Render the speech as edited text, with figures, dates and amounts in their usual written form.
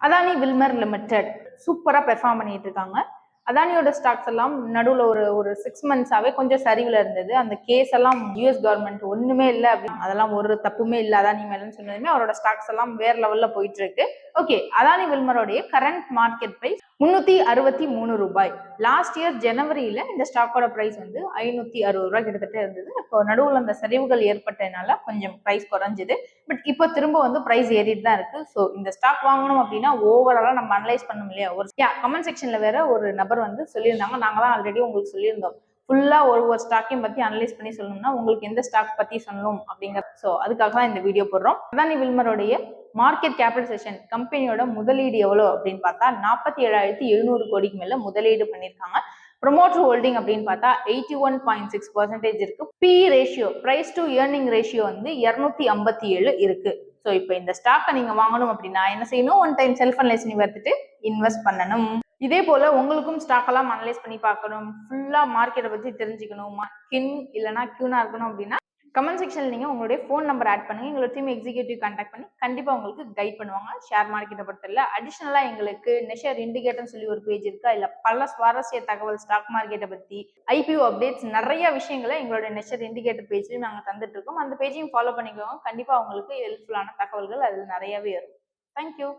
Adani Wilmar limited சூப்பரா perform பண்ணிட்டு இருக்காங்க. அதானியோட ஸ்டாக்ஸ் எல்லாம் நடுவில் ஒரு 6 மந்த்ஸாவே கொஞ்சம் சரிவில் இருந்தது. அந்த கேஸ் எல்லாம் யூஎஸ் கவர்மெண்ட் ஒண்ணுமே இல்லை அப்படின்னு, அதெல்லாம் ஒரு தப்புமே இல்லை அதானி மேலன்னு சொன்னதுமே அவரோட ஸ்டாக்ஸ் எல்லாம் வேற லெவல்ல போயிட்டு இருக்கு. ஓகே, அதானி வில்மரோடைய கரண்ட் மார்க்கெட் பிரைஸ் 363 ரூபாய். லாஸ்ட் இயர் ஜனவரியில இந்த ஸ்டாக்கோட பிரைஸ் வந்து 560 ரூபாய் கிட்டத்தட்ட இருந்தது. இப்போ நடுவில் அந்த சரிவுகள் ஏற்பட்டதுனால கொஞ்சம் பிரைஸ் குறைஞ்சது. பட் இப்போ திரும்ப வந்து பிரைஸ் ஏறிட்டு தான் இருக்கு. ஸோ இந்த ஸ்டாக் வாங்கணும் அப்படின்னா ஓவராலா நம்ம அனலைஸ் பண்ணணும் இல்லையா? ஒரு கமெண்ட் செக்ஷன்ல வேற ஒரு நபர் வந்து சொல்லியிருந்தாங்க, நாங்க தான் ஆல்ரெடி உங்களுக்கு சொல்லியிருந்தோம், ஃபுல்லா ஒரு ஸ்டாக்கையும் பத்தி அனலைஸ் பண்ணி சொல்லணும்னா உங்களுக்கு எந்த ஸ்டாக் பத்தி சொல்லணும் அப்படிங்கிற. ஸோ அதுக்காக தான் இந்த வீடியோ போடுறோம். அதானி வில்மரோடைய மார்க்கெட் கேபிடலைசேஷன், கம்பெனியோட முதலீடு எவ்வளவு அப்படின்னு பார்த்தா 47,700 கோடிக்கு மேல முதலீடு பண்ணிருக்காங்க. ப்ரொமோட்டர் ஹோல்டிங் அப்படின்னு பார்த்தா 81.6% இருக்கு. P ratio, price to earning ratio வந்து 257 இருக்கு. ஸோ இப்போ இந்த ஸ்டாக்கை நீங்க வாங்கணும் அப்படின்னா என்ன செய்யணும்? ஒன் டைம் செல்ஃப் அனலைஸ் பண்ணி பார்த்துட்டு இன்வெஸ்ட் பண்ணணும். இதே போல உங்களுக்கும் ஸ்டாக் எல்லாம் அனலைஸ் பண்ணி பார்க்கணும், ஃபுல்லா மார்க்கெட்டை பத்தி தெரிஞ்சுக்கணும், கின் இல்லைன்னா கியூனா இருக்கணும் அப்படின்னா கமெண்ட் செக்ஷன்ல நீங்க உங்களுடைய ஃபோன் நம்பர் ஆட் பண்ணுங்க. எங்களோட டீம் எக்ஸிக்யூட்டிவ் கான்டாக்ட் பண்ணி கண்டிப்பா உங்களுக்கு கைட் பண்ணுவாங்க. ஷேர் மார்க்கெட்டை பொறுத்தல அடிஷனலா எங்களுக்கு நெஷர் இண்டிகேட்டர்னு சொல்லி ஒரு பேஜ் இருக்கா, இல்ல பல சுவாரஸ்ய தகவல் ஸ்டாக் மார்க்கெட்டை பத்தி, ஐபிஓ அப்டேட்ஸ், நிறைய விஷயங்களை எங்களோட நெஷர் இண்டிகேட்டர் பேஜ்லயும் நாங்க தந்துட்டு இருக்கோம். அந்த பேஜையும் ஃபாலோ பண்ணிக்கோங்க. கண்டிப்பா உங்களுக்கு ஹெல்ப்ஃபுல்லான தகவல்கள் அதுல நிறையவே இருக்கும். தேங்க்யூ.